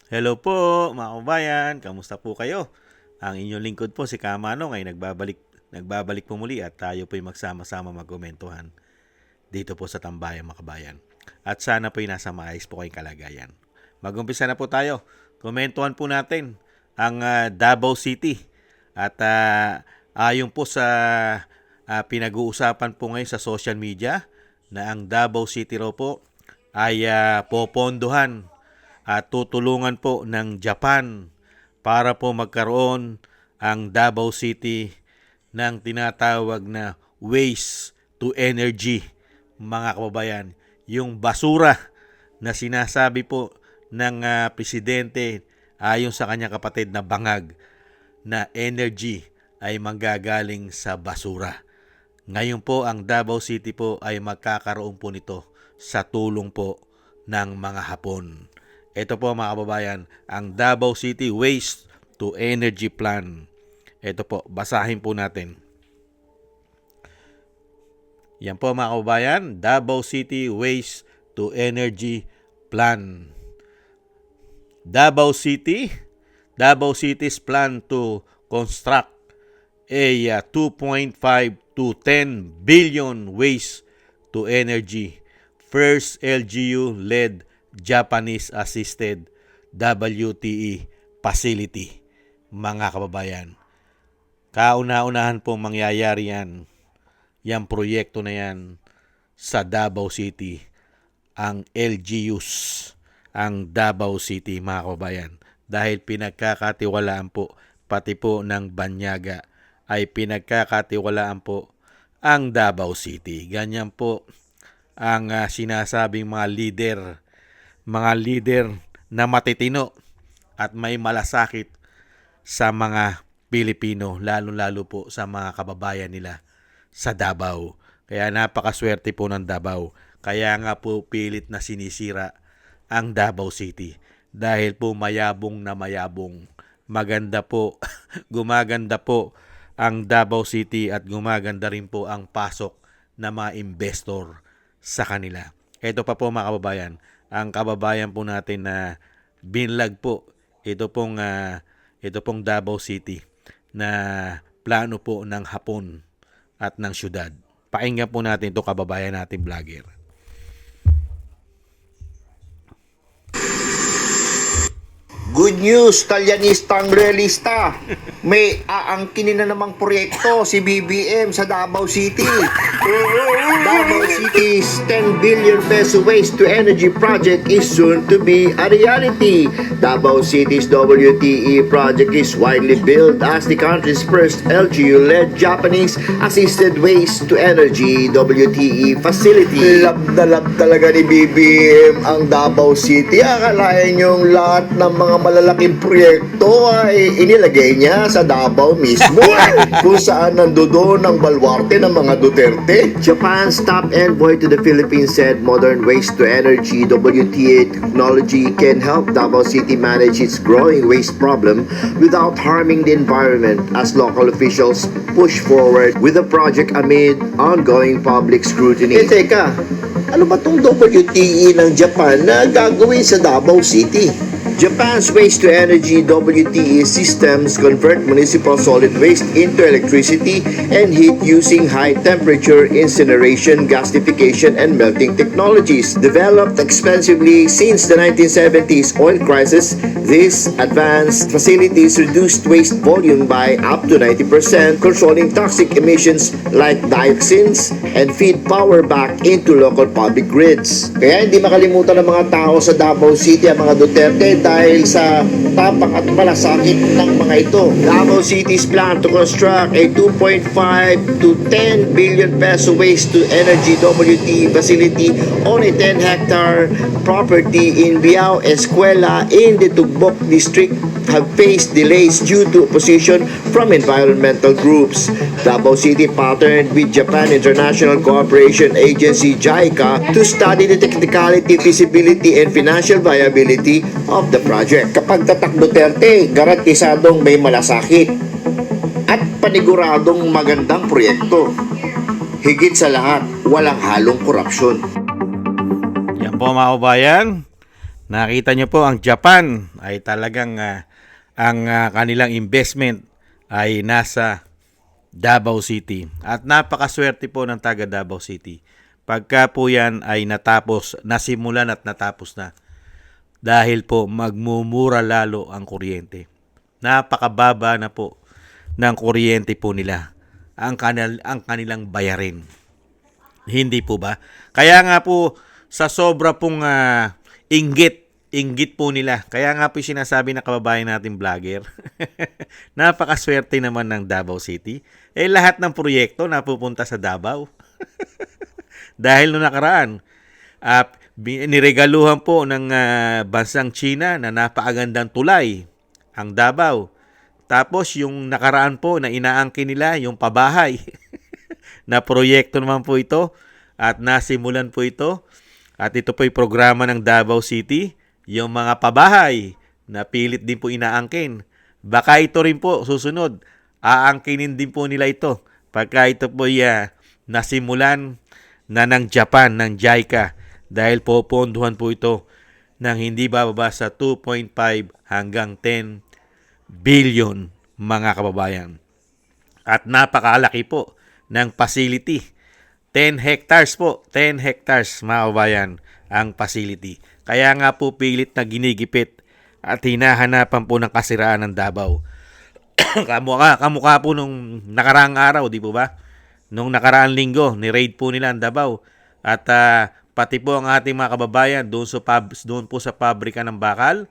Hello po mga kabayan, kamusta po kayo? Ang inyong lingkod po si Kamanong ay nagbabalik po muli at tayo po ay magsama-sama magkomentuhan dito po sa Tambayang mga kabayan. At sana po ay nasa maayos po kayong kalagayan. Mag-umpisa na po tayo. Komentuhan po natin ang Davao City. At ayon po sa pinag-uusapan po ngayon sa social media na ang Davao City raw po ay popondohan at tutulungan po ng Japan para po magkaroon ang Davao City ng tinatawag na waste to energy, mga kababayan. Yung basura na sinasabi po ng presidente ayon sa kanyang kapatid na bangag na energy ay manggagaling sa basura. Ngayon po ang Davao City po ay magkakaroon po nito sa tulong po ng mga Hapon. Ito po mga kababayan, ang Davao City Waste to Energy Plan. Ito po, basahin po natin. Yan po mga kababayan, Davao City Waste to Energy Plan. Davao City's plan to construct a 2.5 to 10 billion waste to energy. First LGU-led Japanese-assisted WTE facility. Mga kababayan, kauna-unahan po mangyayari yan proyekto na yan sa Davao City, ang LGUs, ang Davao City mga kababayan. Dahil pinagkakatiwalaan po, pati po ng Banyaga, ay pinagkakatiwalaan po ang Davao City. Ganyan po ang sinasabing mga leader na matitino at may malasakit sa mga Pilipino, lalo-lalo po sa mga kababayan nila sa Davao. Kaya napakaswerte po ng Davao. Kaya nga po pilit na sinisira ang Davao City dahil po mayabong na mayabong. Maganda po, gumaganda po ang Davao City at gumaganda rin po ang pasok ng mga investor sa kanila. Ito pa po mga kababayan, ang kababayan po natin na binlag po ito pong Davao City na plano po ng Hapon at ng syudad. Pakinggan po natin ito kababayan natin vlogger. Good news, Talyanistang realista. May aangkinin na namang proyekto si BBM sa Davao City. Davao City's 10 billion peso waste to energy project is soon to be a reality. Davao City's WTE project is widely billed as the country's first LGU-led Japanese-assisted waste to energy WTE facility. Lab na lab talaga ni BBM ang Davao City. Akalain yung lahat ng mga malalaking proyekto ay inilagay niya sa Davao mismo kung saan nandoon ang balwarte ng mga Duterte. Japan's top envoy to the Philippines said modern waste-to-energy WTA technology can help Davao City manage its growing waste problem without harming the environment as local officials push forward with the project amid ongoing public scrutiny. Teka, ano ba tong WTE ng Japan na gagawin sa Davao City? Japan's waste-to-energy WTE systems convert municipal solid waste into electricity and heat using high-temperature incineration, gasification, and melting technologies. Developed expensively since the 1970s oil crisis, these advanced facilities reduced waste volume by up to 90%, controlling toxic emissions like dioxins, and feed power back into local public grids. Kaya hindi makalimutan ng mga tao sa Davao City ang mga Duterte dahil sa tapak at malasakit ng mga ito. Davao City's plan to construct a 2.5 to 10 billion peso waste to energy WTE facility on a 10-hectare property in Biao Escuela in the Tugbok district have faced delays due to opposition from environmental groups. Davao City partnered with Japan International Cooperation Agency JICA to study the technicality, feasibility, and financial viability of the project. Kapag tatak Duterte, garantisadong may malasakit at paniguradong magandang proyekto. Higit sa lahat, walang halong korupsyon. Yan po mga kababayan, Nakita nyo po, ang Japan ay talagang ang kanilang investment ay nasa Davao City. At napakaswerte po ng taga Davao City. Pagka po yan ay nasimulan at natapos na. Dahil po magmumura lalo ang kuryente. Napakababa na po ng kuryente po nila ang kanilang bayarin. Hindi po ba? Kaya nga po sa sobra pong inggit po nila. Kaya nga po sinasabi na kababayan natin vlogger. Napakaswerte naman ng Davao City. Lahat ng proyekto napupunta sa Davao. Dahil noong nakaraan, niregaluhan po ng bansang China na napakagandang tulay ang Davao. Tapos yung nakaraan po na inaangkin nila yung pabahay na proyekto naman po ito at nasimulan po ito. At ito po yung programa ng Davao City, yung mga pabahay na pilit din po inaangkin. Baka ito rin po susunod, aangkinin din po nila ito pagka ito po nasimulan na ng Japan, ng JICA, dahil po ponduhan po ito ng hindi bababa sa 2.5 hanggang 10 billion mga kababayan. At napakalaki po ng facility. 10 hectares po, 10 hectares mga kababayan ang facility. Kaya nga po pilit na ginigipit at hinahanapan po ng kasiraan ng Davao. Kamukha po nung nakaraang araw, di po ba? Nung nakaraang linggo, ni-raid po nila ang Davao. At pati po ang ating mga kababayan doon po sa pabrika ng bakal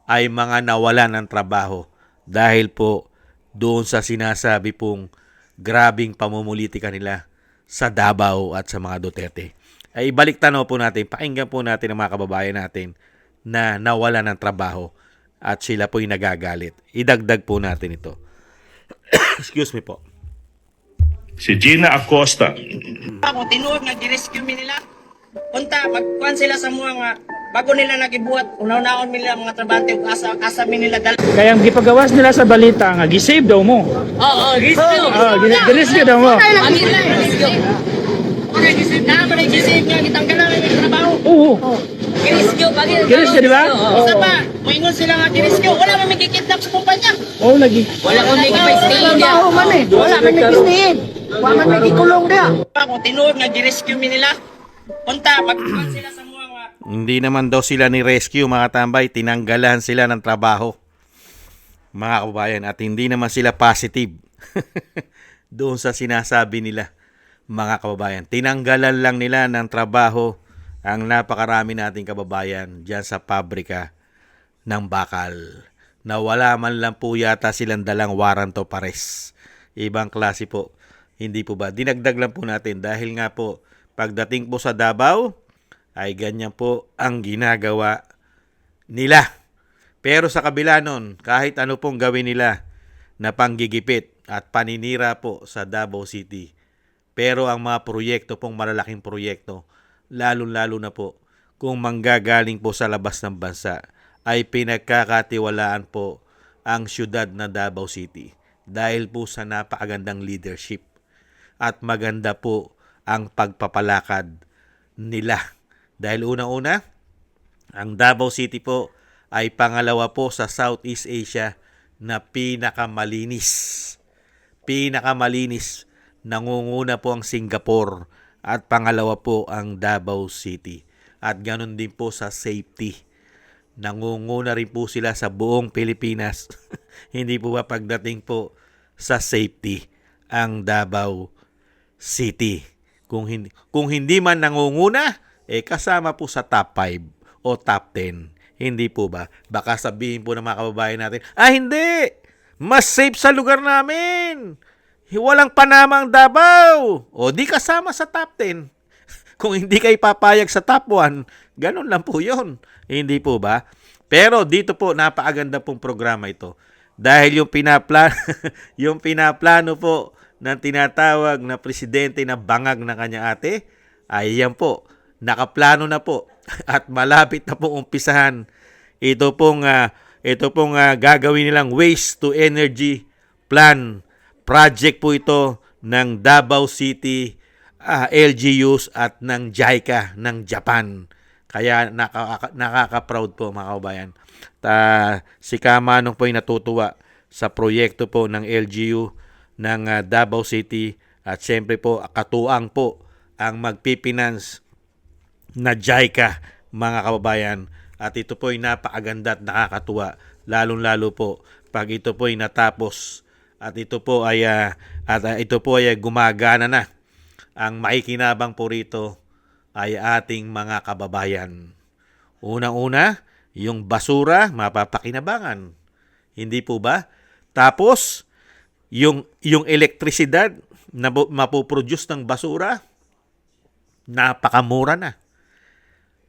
ay mga nawalan ng trabaho. Dahil po doon sa sinasabi pong grabing pamumulitika nila sa Davao at sa mga Duterte. Ay ibalik tanaw po natin, pakinggan po natin ang mga kababayan natin na nawalan ng trabaho at sila po'y nagagalit. Idagdag po natin ito. Excuse me po. Si Gina Acosta. Ako, tinuod nga gi-rescue mi nila. Unta, magkuhan sila sa mga nga, bago nila nagibuhat, unaw-naon mi nila mga trabante, asa mi nila dal. Kaya ang gipagawas nila sa balita nga gisave daw mo. Oo, rescue. Girescue daw mo. Manila, rescue. Naman ay gisave nga, gitanggalan na yung trabaho. Oo. Gi-rescue, Gi-rescue, di ba? Isa pa, moingon sila nga gi-rescue, wala man may kikidnap sa kumpanya. Oh, lagi. Wala man may kipay-stay niya. Wala man may pistiin. Wala man may gikulong dia. Ako, tinuod nga gi-rescue mi nila. Unta, magkuhan sila sa mga nga, Hindi naman daw sila ni rescue mga tambay, tinanggalan sila ng trabaho. Mga kababayan, at hindi naman sila positive. Doon sa sinasabi nila, mga kababayan. Tinanggalan lang nila ng trabaho ang napakarami nating kababayan dyan sa pabrika ng bakal. Na wala man lang po yata silang dalang warrant of arrest. Ibang klase po. Hindi po ba? Dinagdag lang po natin dahil nga po pagdating po sa Davao ay ganyan po ang ginagawa nila. Pero sa kabila nun, kahit ano pong gawin nila na panggigipit at paninira po sa Davao City. Pero ang mga proyekto pong malalaking proyekto, lalo-lalo na po kung manggagaling po sa labas ng bansa, ay pinagkakatiwalaan po ang syudad na Davao City dahil po sa napakagandang leadership at maganda po ang pagpapalakad nila. Dahil unang-una, ang Davao City po ay pangalawa po sa Southeast Asia na pinakamalinis. Pinakamalinis. Nangunguna po ang Singapore at pangalawa po ang Davao City. At ganun din po sa safety. Nangunguna rin po sila sa buong Pilipinas. Hindi po ba pagdating po sa safety ang Davao City. Kung hindi man nangunguna, kasama po sa top 5 o top 10. Hindi po ba? Baka sabihin po ng mga kababayan natin, hindi! Mas safe sa lugar namin! Walang Panama ang Davao! O di kasama sa top 10. Kung hindi kayo papayag sa top 1, ganun lang po yun. Hindi po ba? Pero dito po, napakaganda pong programa ito. Dahil yung pinaplano po ng tinatawag na presidente na bangag ng kanya ate, ay yan po, nakaplano na po at malapit na pong umpisahan ito pong gagawin nilang waste to energy plan project po ito ng Davao City LGUs at ng JICA ng Japan. Kaya nakaka-proud po mga kababayan. Si Kamanong po ay natutuwa sa proyekto po ng LGU ng Davao City at syempre po katuang po ang magpipinance na JICA mga kababayan. At ito po ay napakaganda at nakakatuwa lalong-lalo po pag ito po ay natapos at ito po ay gumagana na. Ang makikinabang po rito ay ating mga kababayan. Unang-una, yung basura mapapakinabangan. Hindi po ba? Tapos yung elektrisidad na mapoproduce ng basura, napakamura na.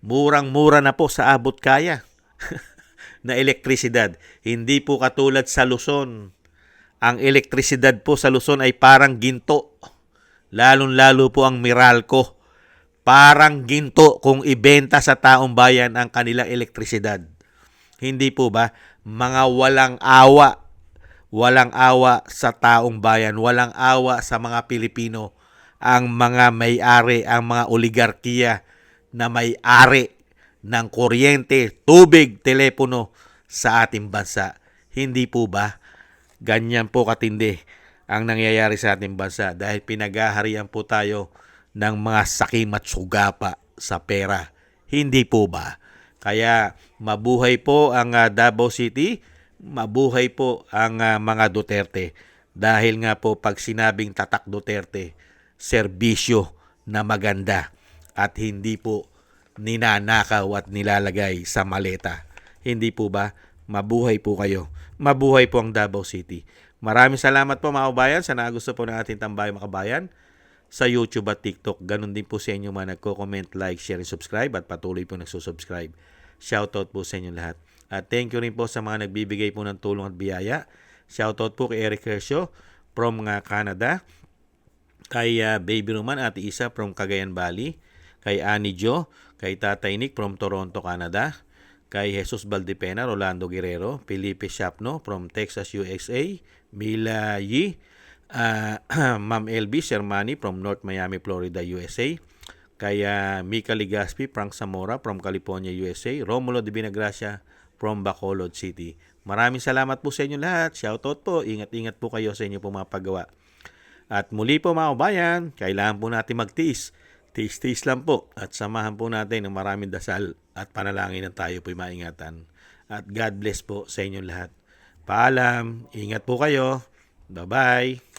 Murang-mura na po sa abot kaya na elektrisidad. Hindi po katulad sa Luzon. Ang elektrisidad po sa Luzon ay parang ginto. Lalong-lalo po ang Meralco. Parang ginto kung ibenta sa taong bayan ang kanilang elektrisidad. Hindi po ba? Mga walang awa. Walang awa sa taong bayan. Walang awa sa mga Pilipino. Ang mga may-ari, ang mga oligarkiya na may-ari ng kuryente, tubig, telepono sa ating bansa. Hindi po ba? Ganyan po katindi ang nangyayari sa ating bansa dahil pinaghaharian po tayo ng mga sakim at sugapa sa pera. Hindi po ba? Kaya mabuhay po ang Davao City, mabuhay po ang mga Duterte. Dahil nga po pag sinabing tatak Duterte, serbisyo na maganda at hindi po ninanakaw at nilalagay sa maleta. Hindi po ba? Mabuhay po kayo. Mabuhay po ang Davao City. Maraming salamat po mga kabayan sa nagusto po ng ating Tambayang Makabayan sa YouTube at TikTok. Ganon din po sa inyo mga nagko-comment, like, share, and subscribe at patuloy po nagsusubscribe. Shoutout po sa inyo lahat. At thank you rin po sa mga nagbibigay po ng tulong at biyaya. Shoutout po kay Eric Hercio from Canada. Kay Baby Roman, Ate Isa from Cagayan Valley, kay Annie Jo, kay Tatay Nick from Toronto, Canada, kay Jesus Valdepena, Rolando Guerrero, Felipe Shapno from Texas, USA, Mila Yi, Ma'am LB Shermani from North Miami, Florida, USA, kay Mika Ligaspi, Frank Zamora from California, USA, Romulo de Vinagracia from Bacolod City. Maraming salamat po sa inyo lahat. Shoutout po. Ingat-ingat po kayo sa inyo po mga paggawa. At muli po mga kabayan, kailangan po natin magtiis. Tiis-tiis lang po at samahan po natin ng maraming dasal at panalangin na tayo po'y maingatan. At God bless po sa inyo lahat. Paalam, ingat po kayo. Bye-bye.